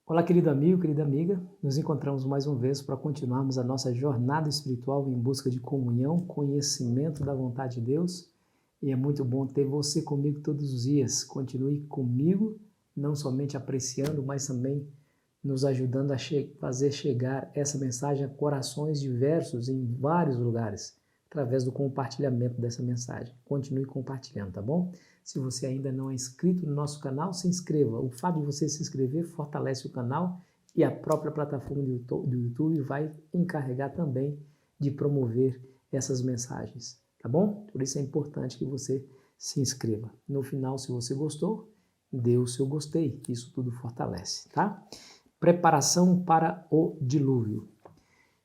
Olá, querido amigo, querida amiga. Nos encontramos mais uma vez para continuarmos a nossa jornada espiritual em busca de comunhão, conhecimento da vontade de Deus. E é muito bom ter você comigo todos os dias. Continue comigo, não somente apreciando, mas também nos ajudando a fazer chegar essa mensagem a corações diversos em vários lugares, através do compartilhamento dessa mensagem. Continue compartilhando, tá bom? Se você ainda não é inscrito no nosso canal, se inscreva. O fato de você se inscrever fortalece o canal e a própria plataforma do YouTube vai encarregar também de promover essas mensagens, tá bom? Por isso é importante que você se inscreva. No final, se você gostou, dê o seu gostei. Isso tudo fortalece, tá? Preparação para o dilúvio.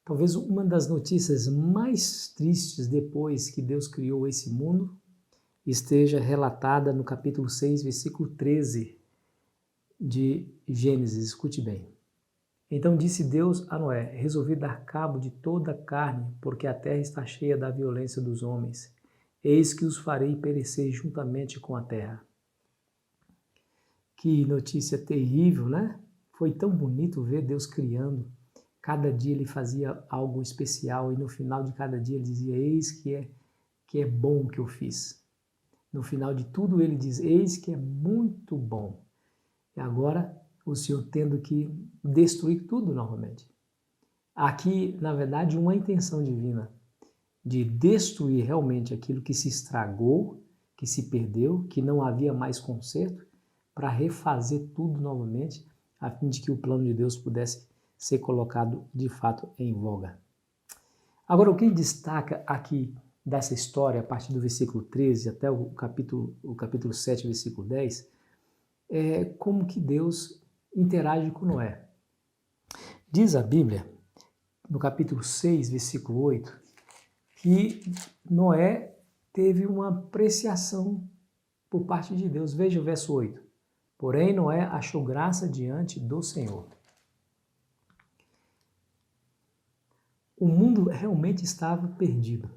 Talvez uma das notícias mais tristes depois que Deus criou esse mundo esteja relatada no capítulo 6, versículo 13 de Gênesis. Escute bem. Então disse Deus a Noé: resolvi dar cabo de toda a carne, porque a terra está cheia da violência dos homens. Eis que os farei perecer juntamente com a terra. Que notícia terrível, né? Foi tão bonito ver Deus criando. Cada dia ele fazia algo especial e no final de cada dia ele dizia: eis que é bom o que eu fiz. No final de tudo ele diz: eis que é muito bom. E agora o Senhor tendo que destruir tudo novamente. Aqui, na verdade, uma intenção divina de destruir realmente aquilo que se estragou, que se perdeu, que não havia mais conserto, para refazer tudo novamente, a fim de que o plano de Deus pudesse ser colocado de fato em voga. Agora, o que destaca aqui dessa história, a partir do versículo 13 até o capítulo 7, versículo 10, é como que Deus interage com Noé. Diz a Bíblia, no capítulo 6, versículo 8, que Noé teve uma apreciação por parte de Deus. Veja o verso 8. Porém, Noé achou graça diante do Senhor. O mundo realmente estava perdido.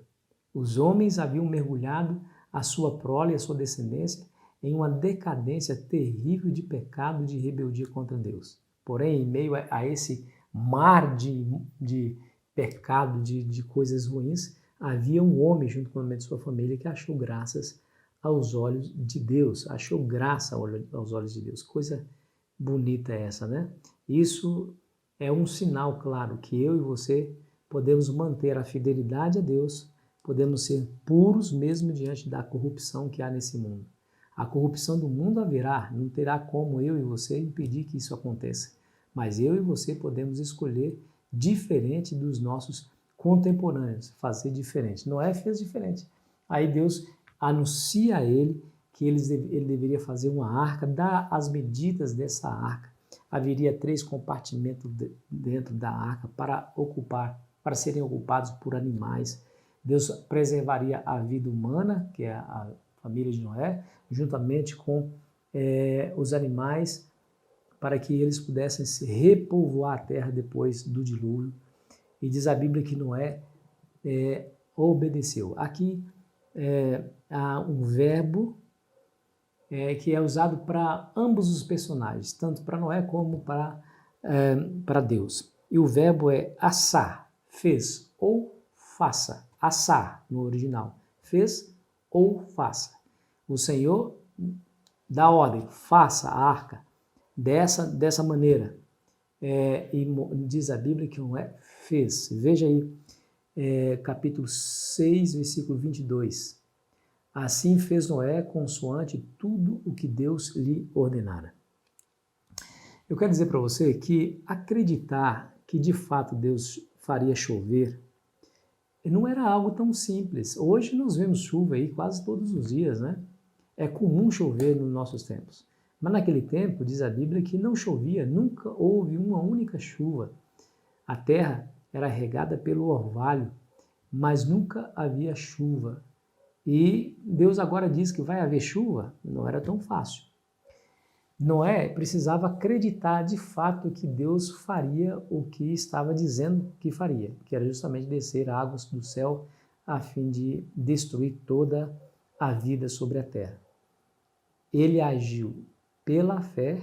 Os homens haviam mergulhado a sua prole e a sua descendência em uma decadência terrível de pecado e de rebeldia contra Deus. Porém, em meio a esse mar de pecado, de coisas ruins, havia um homem junto com a membro de sua família que achou graças aos olhos de Deus, achou graça aos olhos de Deus. Coisa bonita é essa, né? Isso é um sinal claro que eu e você podemos manter a fidelidade a Deus, podemos ser puros mesmo diante da corrupção que há nesse mundo. A corrupção do mundo haverá, não terá como eu e você impedir que isso aconteça. Mas eu e você podemos escolher diferente dos nossos contemporâneos, fazer diferente. Noé fez diferente. Aí Deus anuncia a ele que ele deveria fazer uma arca, dá as medidas dessa arca. Haveria 3 compartimentos dentro da arca para serem ocupados por animais. Deus preservaria a vida humana, que é a família de Noé, juntamente com os animais, para que eles pudessem se repovoar a terra depois do dilúvio. E diz a Bíblia que Noé obedeceu. Aqui há um verbo que é usado para ambos os personagens, tanto para Noé como para Deus. E o verbo é assar, fez ou faça. Assar no original. Fez ou faça. O Senhor dá ordem, faça a arca dessa maneira. E diz a Bíblia que Noé fez. Veja aí, capítulo 6, versículo 22. Assim fez Noé consoante tudo o que Deus lhe ordenara. Eu quero dizer para você que acreditar que de fato Deus faria chover não era algo tão simples. Hoje nós vemos chuva aí quase todos os dias, né? É comum chover nos nossos tempos. Mas naquele tempo, diz a Bíblia, que não chovia, nunca houve uma única chuva. A terra era regada pelo orvalho, mas nunca havia chuva. E Deus agora diz que vai haver chuva, não era tão fácil. Noé precisava acreditar de fato que Deus faria o que estava dizendo que faria, que era justamente descer águas do céu a fim de destruir toda a vida sobre a terra. Ele agiu pela fé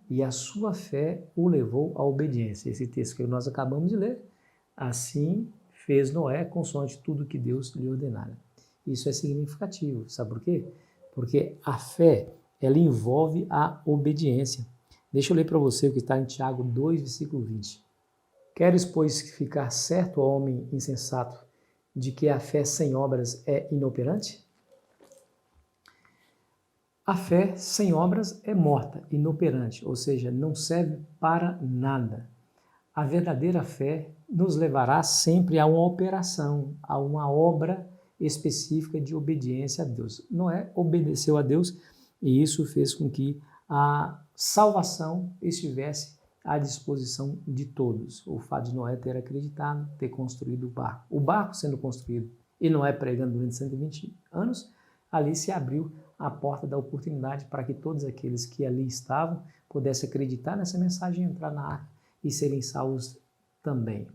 e a sua fé o levou à obediência. Esse texto que nós acabamos de ler, assim fez Noé consoante tudo que Deus lhe ordenara. Isso é significativo, sabe por quê? Porque a fé, ela envolve a obediência. Deixa eu ler para você o que está em Tiago 2, versículo 20. Queres, pois, ficar certo, ó homem insensato, de que a fé sem obras é inoperante? A fé sem obras é morta, inoperante, ou seja, não serve para nada. A verdadeira fé nos levará sempre a uma operação, a uma obra específica de obediência a Deus. Noé obedeceu a Deus e isso fez com que a salvação estivesse à disposição de todos. O fato de Noé ter acreditado, ter construído o barco sendo construído e Noé pregando durante 120 anos, ali se abriu a porta da oportunidade para que todos aqueles que ali estavam pudessem acreditar nessa mensagem e entrar na arca e serem salvos também.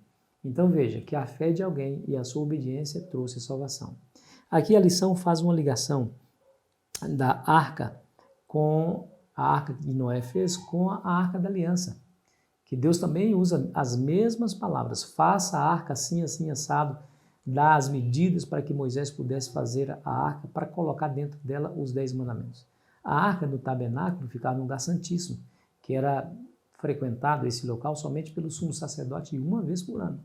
Então veja que a fé de alguém e a sua obediência trouxe salvação. Aqui a lição faz uma ligação da arca com a arca que Noé fez com a arca da aliança, que Deus também usa as mesmas palavras, faça a arca assim, assim, assado, dá as medidas para que Moisés pudesse fazer a arca, para colocar dentro dela os 10 mandamentos. A arca do tabernáculo ficava num lugar santíssimo, que era frequentado esse local somente pelo sumo sacerdote uma vez por ano.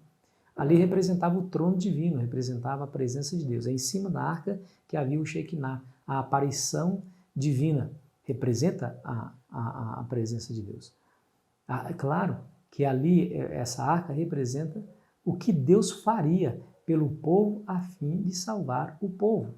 Ali representava o trono divino, representava a presença de Deus. É em cima da arca que havia o Shekinah, a aparição divina, representa a presença de Deus. É claro que ali essa arca representa o que Deus faria pelo povo a fim de salvar o povo.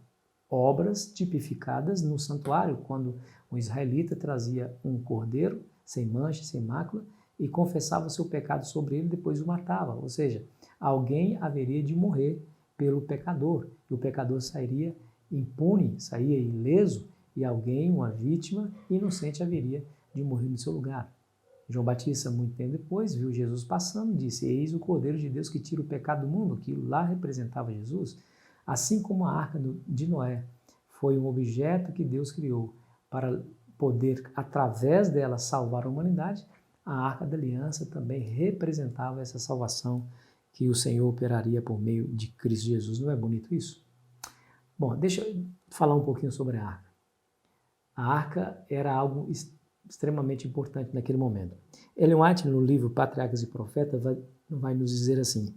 Obras tipificadas no santuário, quando o israelita trazia um cordeiro sem mancha, sem mácula, e confessava o seu pecado sobre ele, depois o matava. Ou seja, alguém haveria de morrer pelo pecador, e o pecador sairia impune, saía ileso, e alguém, uma vítima inocente, haveria de morrer no seu lugar. João Batista, muito tempo depois, viu Jesus passando e disse: eis o Cordeiro de Deus que tira o pecado do mundo. Aquilo lá representava Jesus. Assim como a arca de Noé foi um objeto que Deus criou para poder, através dela, salvar a humanidade, a arca da aliança também representava essa salvação que o Senhor operaria por meio de Cristo Jesus. Não é bonito isso? Bom, deixa eu falar um pouquinho sobre a arca. A arca era algo extremamente importante naquele momento. Ellen White, no livro Patriarcas e Profetas, vai nos dizer assim: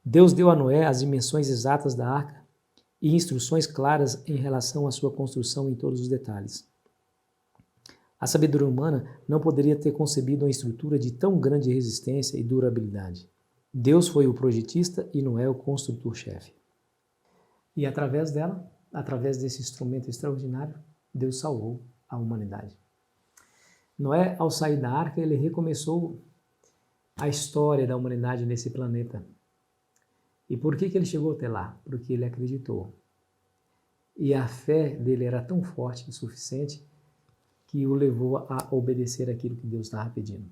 Deus deu a Noé as dimensões exatas da arca e instruções claras em relação à sua construção em todos os detalhes. A sabedoria humana não poderia ter concebido uma estrutura de tão grande resistência e durabilidade. Deus foi o projetista e Noé o construtor-chefe. E através dela, através desse instrumento extraordinário, Deus salvou a humanidade. Noé, ao sair da arca, ele recomeçou a história da humanidade nesse planeta. E por que ele chegou até lá? Porque ele acreditou. E a fé dele era tão forte o suficiente que o levou a obedecer aquilo que Deus estava pedindo.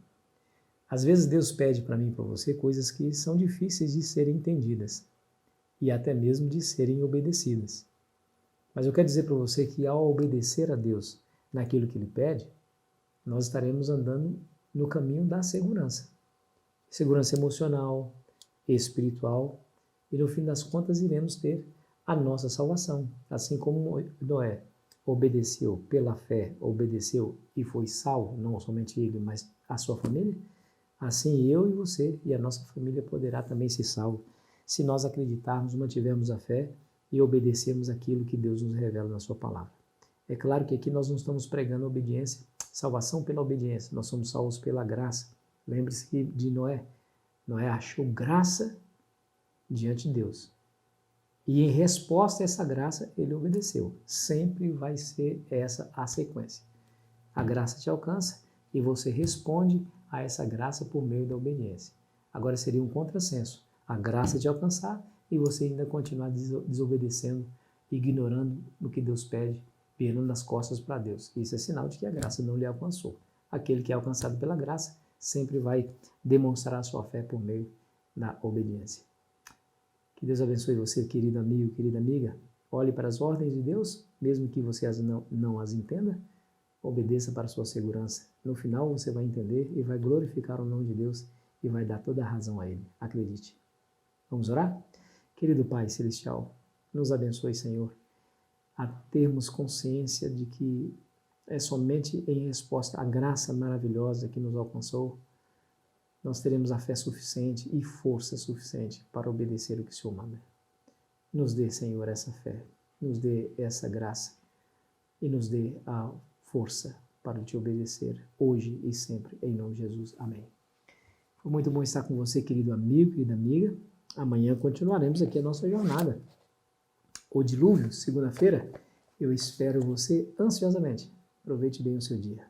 Às vezes Deus pede para mim e para você coisas que são difíceis de serem entendidas e até mesmo de serem obedecidas. Mas eu quero dizer para você que ao obedecer a Deus naquilo que Ele pede, nós estaremos andando no caminho da segurança. Segurança emocional, espiritual, e no fim das contas iremos ter a nossa salvação. Assim como Noé obedeceu pela fé, obedeceu e foi salvo, não somente ele, mas a sua família, assim eu e você e a nossa família poderá também ser salvo, se nós acreditarmos, mantivermos a fé e obedecermos aquilo que Deus nos revela na sua palavra. É claro que aqui nós não estamos pregando obediência, salvação pela obediência, nós somos salvos pela graça. Lembre-se de Noé. Noé achou graça diante de Deus. E em resposta a essa graça, ele obedeceu. Sempre vai ser essa a sequência. A graça te alcança e você responde a essa graça por meio da obediência. Agora seria um contrassenso. A graça te alcançar e você ainda continuar desobedecendo, ignorando o que Deus pede, virando as costas para Deus. Isso é sinal de que a graça não lhe alcançou. Aquele que é alcançado pela graça sempre vai demonstrar a sua fé por meio da obediência. Que Deus abençoe você, querido amigo, querida amiga. Olhe para as ordens de Deus, mesmo que você não as entenda, Obedeça para a sua segurança. No final você vai entender e vai glorificar o nome de Deus e vai dar toda a razão a Ele. Acredite. Vamos orar? Querido Pai Celestial, nos abençoe, Senhor, a termos consciência de que é somente em resposta à graça maravilhosa que nos alcançou, nós teremos a fé suficiente e força suficiente para obedecer o que o Senhor manda. Nos dê, Senhor, essa fé, nos dê essa graça e nos dê a força para te obedecer hoje e sempre, em nome de Jesus. Amém. Foi muito bom estar com você, querido amigo, querida amiga. Amanhã continuaremos aqui a nossa jornada. O dilúvio, segunda-feira, eu espero você ansiosamente. Aproveite bem o seu dia.